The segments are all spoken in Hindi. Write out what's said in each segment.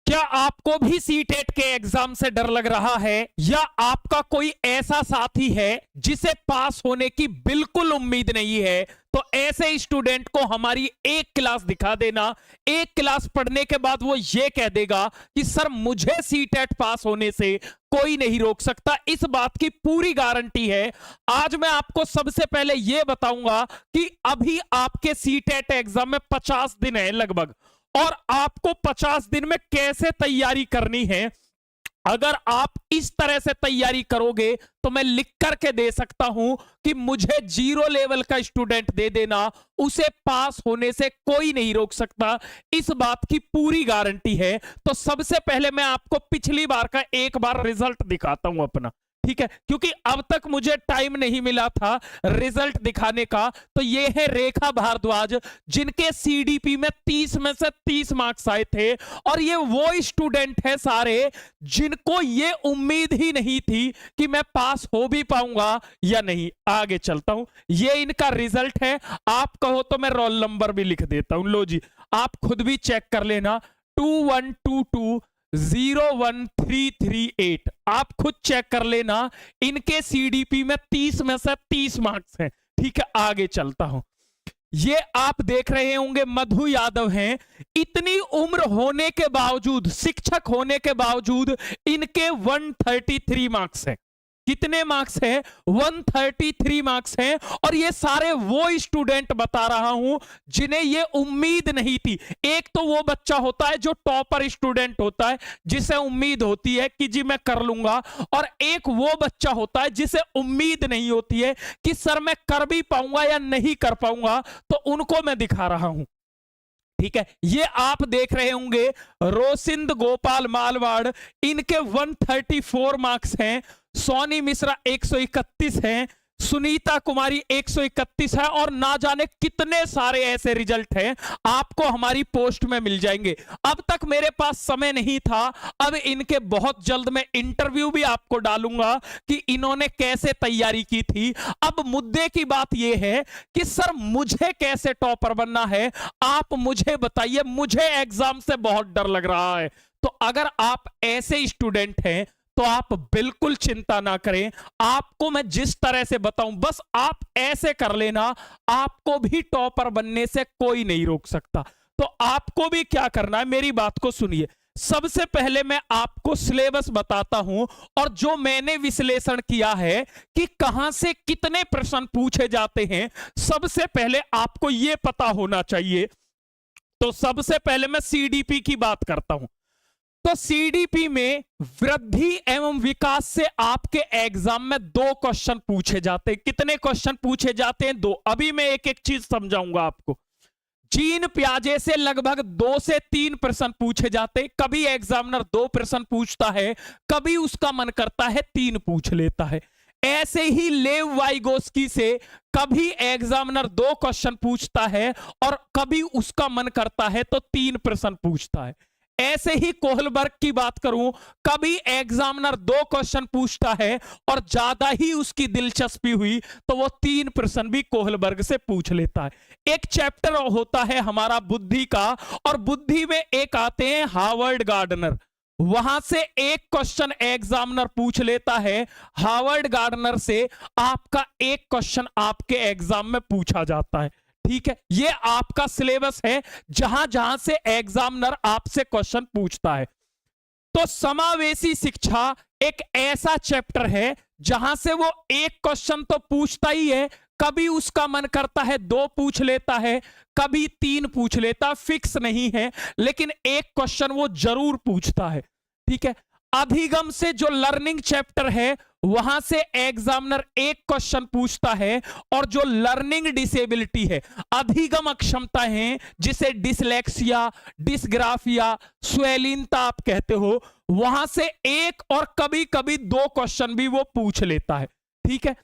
क्या आपको भी सीटेट के एग्जाम से डर लग रहा है, या आपका कोई ऐसा साथी है जिसे पास होने की बिल्कुल उम्मीद नहीं है? तो ऐसे स्टूडेंट को हमारी एक क्लास दिखा देना। एक क्लास पढ़ने के बाद वो ये कह देगा कि सर मुझे सीटेट पास होने से कोई नहीं रोक सकता। इस बात की पूरी गारंटी है। आज मैं आपको सबसे पहले यह बताऊंगा कि अभी आपके सीटेट एग्जाम में 50 दिन है लगभग, और आपको 50 दिन में कैसे तैयारी करनी है। अगर आप इस तरह से तैयारी करोगे तो मैं लिख करके दे सकता हूं कि मुझे 0 लेवल का स्टूडेंट दे देना, उसे पास होने से कोई नहीं रोक सकता। इस बात की पूरी गारंटी है। तो सबसे पहले मैं आपको पिछली बार का एक बार रिजल्ट दिखाता हूं अपना, ठीक है, क्योंकि अब तक मुझे टाइम नहीं मिला था रिजल्ट दिखाने का। तो ये है रेखा भारद्वाज, जिनके सीडीपी में 30 में से 30 मार्क्स आए थे। और ये वो स्टूडेंट है सारे जिनको ये उम्मीद ही नहीं थी कि मैं पास हो भी पाऊंगा या नहीं। आगे चलता हूं, ये इनका रिजल्ट है। आप कहो तो मैं रोल नंबर भी लिख देता हूं, लो जी आप खुद भी चेक कर लेना। 2122-01338 आप खुद चेक कर लेना। इनके सीडीपी में 30 में से 30 मार्क्स हैं। ठीक है, आगे चलता हूं। ये आप देख रहे होंगे मधु यादव हैं। इतनी उम्र होने के बावजूद, शिक्षक होने के बावजूद इनके 133 मार्क्स हैं। कितने मार्क्स हैं? 133 मार्क्स हैं। और ये सारे वो स्टूडेंट बता रहा हूं जिन्हें ये उम्मीद नहीं थी। एक तो वो बच्चा होता है जो टॉपर स्टूडेंट होता है, जिसे उम्मीद होती है कि जी मैं कर लूंगा, और एक वो बच्चा होता है जिसे उम्मीद नहीं होती है कि सर मैं कर भी पाऊंगा या नहीं कर पाऊंगा। तो उनको मैं दिखा रहा हूं। ठीक है, ये आप देख रहे होंगे रोसिंद गोपाल मालवाड़, इनके 134 मार्क्स हैं। सोनी मिश्रा 131 हैं। सुनीता कुमारी 131 है। और ना जाने कितने सारे ऐसे रिजल्ट हैं, आपको हमारी पोस्ट में मिल जाएंगे। अब तक मेरे पास समय नहीं था, अब इनके बहुत जल्द मैं इंटरव्यू भी आपको डालूंगा कि इन्होंने कैसे तैयारी की थी। अब मुद्दे की बात यह है कि सर मुझे कैसे टॉपर बनना है, आप मुझे बताइए। मुझे एग्जाम से बहुत डर लग रहा है। तो अगर आप ऐसे स्टूडेंट हैं तो आप बिल्कुल चिंता ना करें। आपको मैं जिस तरह से बताऊं बस आप ऐसे कर लेना, आपको भी टॉपर बनने से कोई नहीं रोक सकता। तो आपको भी क्या करना है, मेरी बात को सुनिए। सबसे पहले मैं आपको सिलेबस बताता हूं, और जो मैंने विश्लेषण किया है कि कहां से कितने प्रश्न पूछे जाते हैं, सबसे पहले आपको यह पता होना चाहिए। तो सबसे पहले मैं सीडीपी की बात करता हूं। तो सीडीपी में वृद्धि एवं विकास से आपके एग्जाम में 2 क्वेश्चन पूछे जाते हैं। कितने क्वेश्चन पूछे जाते हैं? 2। अभी मैं एक एक चीज समझाऊंगा आपको। जीन प्याजे से लगभग 2 से 3 प्रश्न पूछे जाते हैं। कभी एग्जामिनर 2 प्रश्न पूछता है, कभी उसका मन करता है 3 पूछ लेता है। ऐसे ही लेव वाइगोस्की से कभी एग्जामिनर 2 क्वेश्चन पूछता है, और कभी उसका मन करता है तो 3 प्रश्न पूछता है। ऐसे ही कोहलबर्ग की बात करूं, कभी एग्जामिनर 2 क्वेश्चन पूछता है, और ज्यादा ही उसकी दिलचस्पी हुई तो वो 3 प्रश्न भी कोहलबर्ग से पूछ लेता है। एक चैप्टर होता है हमारा बुद्धि का, और बुद्धि में एक आते हैं हार्वर्ड गार्डनर। वहां से एक क्वेश्चन एग्जामिनर पूछ लेता है। हार्वर्ड गार्डनर से आपका एक क्वेश्चन आपके एग्जाम में पूछा जाता है। ठीक है, ये आपका सिलेबस है जहां जहां से एग्जामिनर आपसे क्वेश्चन पूछता है। तो समावेशी शिक्षा एक ऐसा चैप्टर है जहां से वो एक क्वेश्चन तो पूछता ही है, कभी उसका मन करता है 2 पूछ लेता है, कभी 3 पूछ लेता, फिक्स नहीं है, लेकिन एक क्वेश्चन वो जरूर पूछता है। ठीक है, अधिगम से जो लर्निंग चैप्टर है वहां से एग्जामिनर एक क्वेश्चन पूछता है, और जो लर्निंग डिसेबिलिटी है, अधिगम अक्षमता है, जिसे डिसलेक्सिया, डिसग्राफिया, स्वैलीनता आप कहते हो, वहां से एक और कभी कभी 2 क्वेश्चन भी वो पूछ लेता है। ठीक है,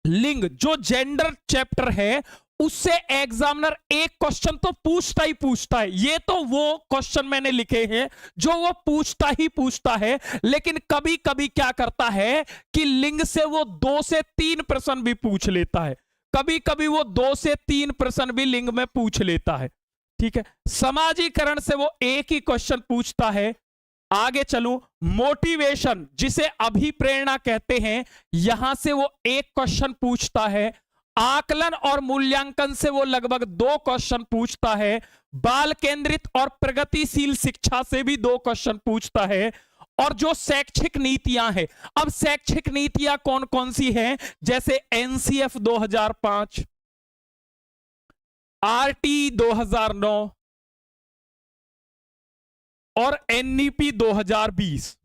लिंग जो जेंडर चैप्टर है उससे एग्जामिनर एक क्वेश्चन तो पूछता ही पूछता है। ये तो वो क्वेश्चन मैंने लिखे हैं जो वो पूछता ही पूछता है, लेकिन कभी कभी क्या करता है कि लिंग से वो 2 से 3 प्रश्न भी पूछ लेता है। कभी कभी वो 2 से 3 प्रश्न भी लिंग में पूछ लेता है। ठीक है, समाजीकरण से वो एक ही क्वेश्चन पूछता है। आगे चलूं, मोटिवेशन जिसे अभिप्रेरणा कहते हैं, यहां से वो एक क्वेश्चन पूछता है। आकलन और मूल्यांकन से वो लगभग 2 क्वेश्चन पूछता है। बाल केंद्रित और प्रगतिशील शिक्षा से भी 2 क्वेश्चन पूछता है। और जो शैक्षिक नीतियां हैं, अब शैक्षिक नीतियां कौन कौन सी हैं, जैसे एनसीएफ 2005, आरटी 2009 और एनईपी 2020,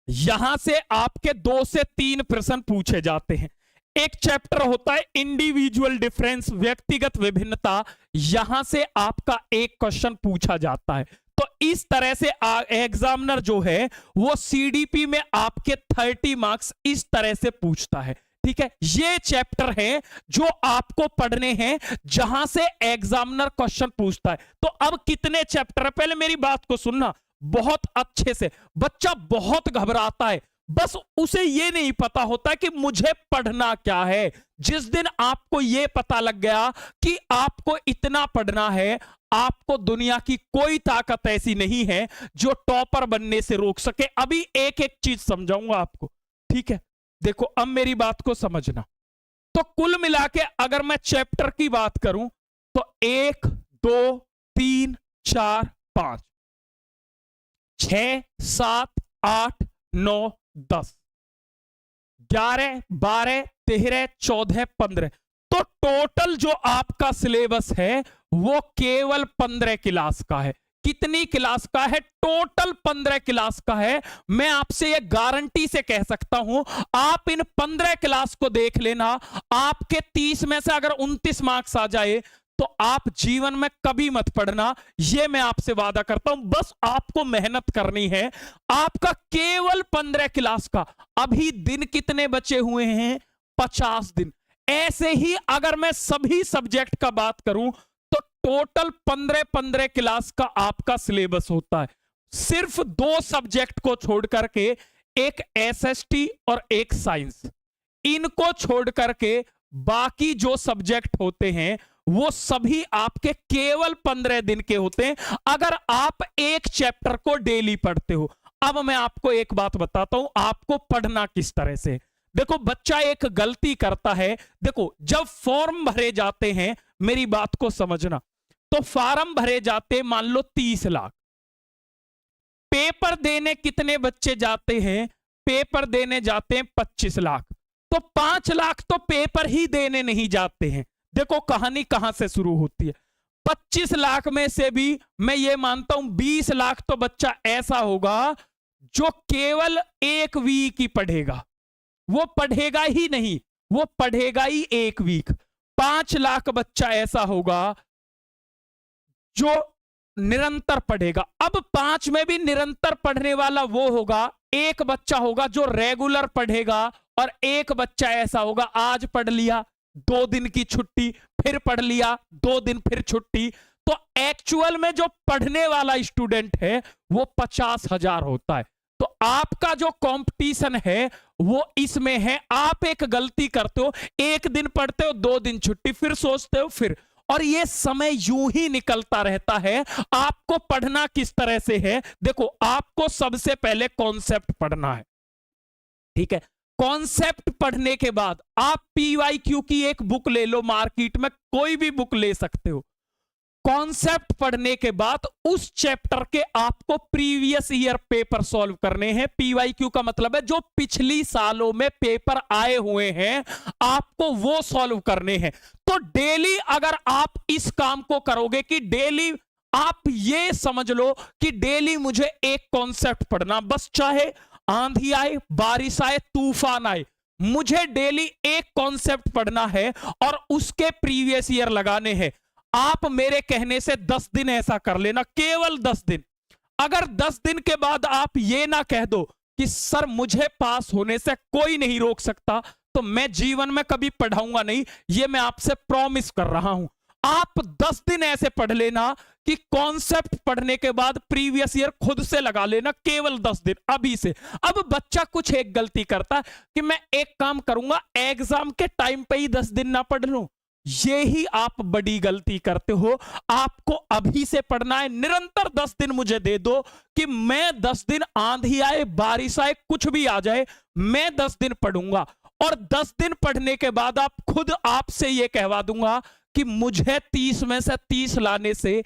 यहां से आपके 2 से 3 प्रश्न पूछे जाते हैं। एक चैप्टर होता है इंडिविजुअल डिफरेंस, व्यक्तिगत विभिन्नता, यहां से आपका एक क्वेश्चन पूछा जाता है। तो इस तरह से एग्जामिनर जो है वो सीडीपी में आपके 30 मार्क्स इस तरह से पूछता है। ठीक है, ये चैप्टर है जो आपको पढ़ने हैं, जहां से एग्जामिनर क्वेश्चन पूछता है। तो अब कितने चैप्टर है, पहले मेरी बात को सुनना बहुत अच्छे से। बच्चा बहुत घबराता है, बस उसे ये नहीं पता होता कि मुझे पढ़ना क्या है। जिस दिन आपको ये पता लग गया कि आपको इतना पढ़ना है, आपको दुनिया की कोई ताकत ऐसी नहीं है जो टॉपर बनने से रोक सके। अभी एक एक चीज समझाऊंगा आपको, ठीक है। देखो अब मेरी बात को समझना। तो कुल मिला के अगर मैं चैप्टर की बात करूं तो 1 2 3 4 5 6 7 8 9 10 11 12 13 14 15, तो टोटल जो आपका सिलेबस है वो केवल 15 क्लास का है। कितनी क्लास का है? टोटल 15 क्लास का है। मैं आपसे ये गारंटी से कह सकता हूं, आप इन 15 क्लास को देख लेना, आपके 30 में से अगर 29 मार्क्स आ जाए तो आप जीवन में कभी मत पढ़ना, ये मैं आपसे वादा करता हूं। बस आपको मेहनत करनी है। आपका केवल 15 क्लास का। अभी दिन कितने बचे हुए हैं? 50 दिन। ऐसे ही अगर मैं सभी सब्जेक्ट का बात करूं तो टोटल 15 क्लास का आपका सिलेबस होता है। सिर्फ 2 सब्जेक्ट को छोड़ करके, एक एसएसटी और एक साइंस, इनको छोड़ करके बाकी जो सब्जेक्ट होते हैं वो सभी आपके केवल 15 दिन के होते हैं, अगर आप एक चैप्टर को डेली पढ़ते हो। अब मैं आपको एक बात बताता हूं, आपको पढ़ना किस तरह से। देखो बच्चा एक गलती करता है। देखो जब फॉर्म भरे जाते हैं, मेरी बात को समझना, तो फॉर्म भरे जाते मान लो 30 लाख, पेपर देने कितने बच्चे जाते हैं? पेपर देने जाते हैं 25 लाख, तो 5 लाख तो पेपर ही देने नहीं जाते हैं। देखो कहानी कहां से शुरू होती है। 25 लाख में से भी मैं ये मानता हूं 20 लाख तो बच्चा ऐसा होगा जो केवल 1 वीक ही पढ़ेगा। वो पढ़ेगा ही नहीं, वो पढ़ेगा ही 1 वीक। 5 लाख बच्चा ऐसा होगा जो निरंतर पढ़ेगा। अब 5 में भी निरंतर पढ़ने वाला वो होगा, एक बच्चा होगा जो रेगुलर पढ़ेगा, और एक बच्चा ऐसा होगा आज पढ़ लिया 2 दिन की छुट्टी, फिर पढ़ लिया 2 दिन फिर छुट्टी। तो एक्चुअल में जो पढ़ने वाला स्टूडेंट है वो 50,000 होता है। तो आपका जो कंपटीशन है वो इसमें है। आप एक गलती करते हो, 1 दिन पढ़ते हो 2 दिन छुट्टी, फिर सोचते हो फिर, और ये समय यूं ही निकलता रहता है। आपको पढ़ना किस तरह से है? देखो आपको सबसे पहले कॉन्सेप्ट पढ़ना है, ठीक है। कॉन्सेप्ट पढ़ने के बाद आप पीवाईक्यू की एक बुक ले लो, मार्केट में कोई भी बुक ले सकते हो। कॉन्सेप्ट पढ़ने के बाद उस चैप्टर के आपको प्रीवियस ईयर पेपर सॉल्व करने हैं। पीवाईक्यू का मतलब है जो पिछली सालों में पेपर आए हुए हैं, आपको वो सॉल्व करने हैं। तो डेली अगर आप इस काम को करोगे कि डेली आप ये समझ लो कि डेली मुझे एक कॉन्सेप्ट पढ़ना, बस चाहे आंधी आए, बारिश आए, तूफान आए, मुझे डेली एक कॉन्सेप्ट पढ़ना है और उसके प्रीवियस ईयर लगाने हैं। आप मेरे कहने से 10 दिन ऐसा कर लेना, केवल 10 दिन। अगर 10 दिन के बाद आप ये ना कह दो कि सर मुझे पास होने से कोई नहीं रोक सकता, तो मैं जीवन में कभी पढ़ाऊंगा नहीं, ये मैं आपसे प्रॉमिस कर रहा हूं। आप 10 दिन ऐसे पढ़ लेना कि कॉन्सेप्ट पढ़ने के बाद प्रीवियस ईयर खुद से लगा लेना, केवल 10 दिन अभी से। अब बच्चा कुछ एक गलती करता है कि मैं एक काम करूंगा, एग्जाम के टाइम पे ही 10 दिन ना पढ़ लूं, ये ही आप बड़ी गलती करते हो। आपको अभी से पढ़ना है, निरंतर 10 दिन मुझे दे दो कि मैं 10 दिन आंधी आए बारिश आए कुछ भी आ जाए मैं 10 दिन पढ़ूंगा, और 10 दिन पढ़ने के बाद आप खुद आपसे ये कहवा दूंगा कि मुझे 30 में से 30 लाने से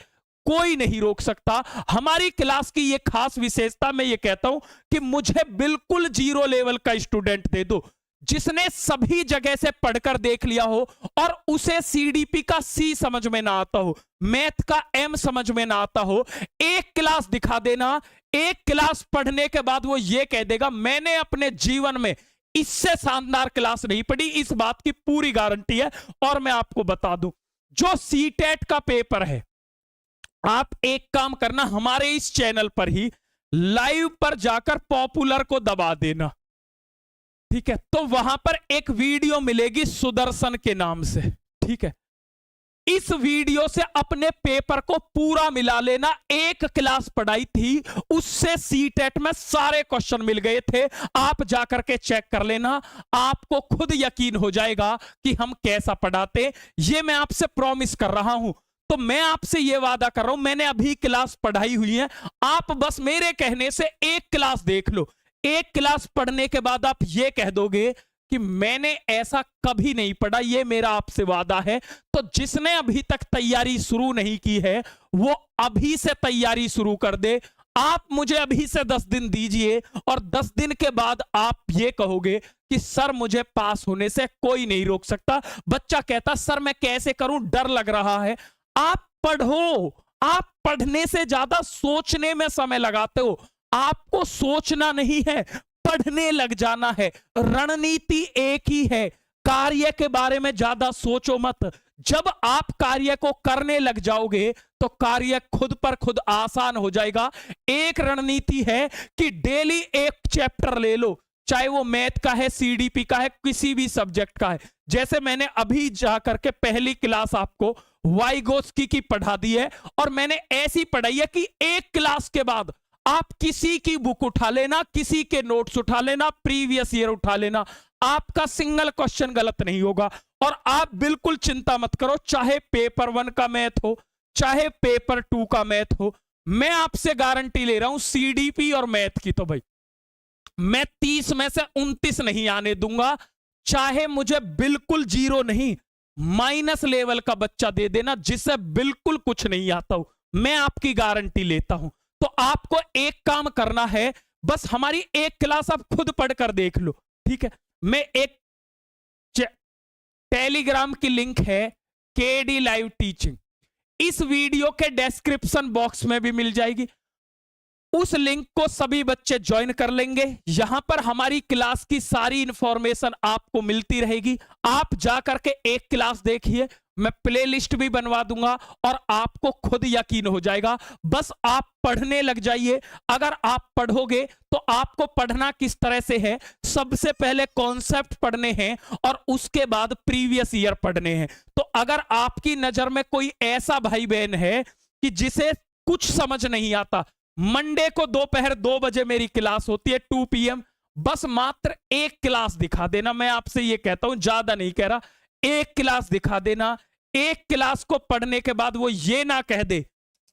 कोई नहीं रोक सकता। हमारी क्लास की ये खास विशेषता, मैं ये कहता हूं कि मुझे बिल्कुल 0 लेवल का स्टूडेंट दे दो जिसने सभी जगह से पढ़कर देख लिया हो और उसे सीडीपी का सी समझ में ना आता हो, मैथ का एम समझ में ना आता हो। एक क्लास दिखा देना, एक क्लास पढ़ने के बाद वो ये कह देगा मैंने अपने जीवन में इससे शानदार क्लास नहीं पढ़ी, इस बात की पूरी गारंटी है। और मैं आपको बता दूं, जो सीटेट का पेपर है, आप एक काम करना, हमारे इस चैनल पर ही लाइव पर जाकर पॉपुलर को दबा देना, ठीक है? तो वहां पर एक वीडियो मिलेगी सुदर्शन के नाम से, ठीक है? इस वीडियो से अपने पेपर को पूरा मिला लेना। एक क्लास पढ़ाई थी, उससे सीटेट में सारे क्वेश्चन मिल गए थे, आप जाकर के चेक कर लेना, आपको खुद यकीन हो जाएगा कि हम कैसा पढ़ाते। ये मैं आपसे प्रॉमिस कर रहा हूं। तो मैं आपसे यह वादा कर रहा हूं, मैंने अभी क्लास पढ़ाई हुई है, आप बस मेरे कहने से एक क्लास देख लो। एक क्लास पढ़ने के बाद आप ये कह दोगे कि मैंने ऐसा कभी नहीं पढ़ा, ये मेरा आपसे वादा है। तो जिसने अभी तक तैयारी शुरू नहीं की है वो अभी से तैयारी शुरू कर दे। आप मुझे अभी से 10 दिन दीजिए और 10 दिन के बाद आप ये कहोगे कि सर मुझे पास होने से कोई नहीं रोक सकता। बच्चा कहता सर मैं कैसे करूं, डर लग रहा है। आप पढ़ो, आप पढ़ने से ज्यादा सोचने में समय लगाते हो। आपको सोचना नहीं है, पढ़ने लग जाना है। रणनीति एक ही है, कार्य के बारे में ज्यादा सोचो मत। जब आप कार्य को करने लग जाओगे तो कार्य खुद पर खुद आसान हो जाएगा। एक रणनीति है कि डेली एक चैप्टर ले लो, चाहे वो मैथ का है, सीडीपी का है, किसी भी सब्जेक्ट का है। जैसे मैंने अभी जाकर के पहली क्लास आपको वाइगोत्स्की की पढ़ा दी है, और मैंने ऐसी पढ़ाई है कि एक क्लास के बाद आप किसी की बुक उठा लेना, किसी के नोट्स उठा लेना, प्रीवियस ईयर उठा लेना, आपका सिंगल क्वेश्चन गलत नहीं होगा। और आप बिल्कुल चिंता मत करो, चाहे पेपर 1 का मैथ हो, चाहे पेपर 2 का मैथ हो, मैं आपसे गारंटी ले रहा हूं सीडीपी और मैथ की तो भाई मैं 30 में से 29 नहीं आने दूंगा। चाहे मुझे बिल्कुल 0 नहीं, माइनस लेवल का बच्चा दे देना जिसे बिल्कुल कुछ नहीं आता हो, मैं आपकी गारंटी लेता हूं। तो आपको एक काम करना है, बस हमारी एक क्लास आप खुद पढ़कर देख लो, ठीक है? मैं एक टेलीग्राम की लिंक है केडी लाइव टीचिंग, इस वीडियो के डिस्क्रिप्शन बॉक्स में भी मिल जाएगी। उस लिंक को सभी बच्चे ज्वाइन कर लेंगे। यहां पर हमारी क्लास की सारी इंफॉर्मेशन आपको मिलती रहेगी। आप जाकर के एक क्लास देखिए, मैं प्लेलिस्ट भी बनवा दूंगा और आपको खुद यकीन हो जाएगा। बस आप पढ़ने लग जाइए। अगर आप पढ़ोगे तो आपको पढ़ना किस तरह से है, सबसे पहले कॉन्सेप्ट पढ़ने हैं और उसके बाद प्रीवियस ईयर पढ़ने हैं। तो अगर आपकी नजर में कोई ऐसा भाई बहन है कि जिसे कुछ समझ नहीं आता, मंडे को दोपहर 2 बजे मेरी क्लास होती है 2 PM, बस मात्र एक क्लास दिखा देना। मैं आपसे ये कहता हूं, ज्यादा नहीं कह रहा, एक क्लास दिखा देना। एक क्लास को पढ़ने के बाद वो ये ना कह दे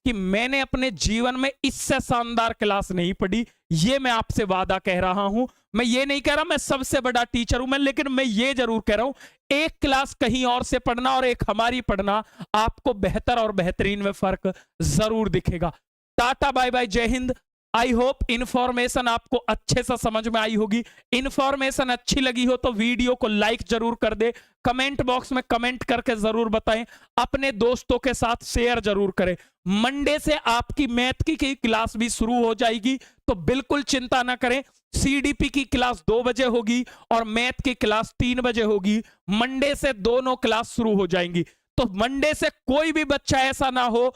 कि मैंने अपने जीवन में इससे शानदार क्लास नहीं पढ़ी। ये मैं आपसे वादा कह रहा हूं। मैं ये नहीं कह रहा मैं सबसे बड़ा टीचर हूं मैं, लेकिन मैं ये जरूर कह रहा हूं एक क्लास कहीं और से पढ़ना और एक हमारी पढ़ना, आपको बेहतर और बेहतरीन में फर्क जरूर दिखेगा। टाटा बाय बाय, जय हिंद। आई होप इंफॉर्मेशन आपको अच्छे से समझ में आई होगी। इंफॉर्मेशन अच्छी लगी हो तो वीडियो को लाइक जरूर कर दे, कमेंट बॉक्स में कमेंट करके जरूर बताएं, अपने दोस्तों के साथ शेयर जरूर करें। मंडे से आपकी मैथ की क्लास भी शुरू हो जाएगी, तो बिल्कुल चिंता ना करें। सीडीपी की क्लास 2 बजे होगी और मैथ की क्लास 3 बजे होगी। मंडे से दोनों क्लास शुरू हो जाएंगी। तो मंडे से कोई भी बच्चा ऐसा ना हो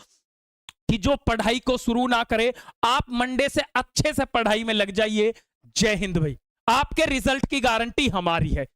कि जो पढ़ाई को शुरू ना करे। आप मंडे से अच्छे से पढ़ाई में लग जाइए। जय हिंद भाई, आपके रिजल्ट की गारंटी हमारी है।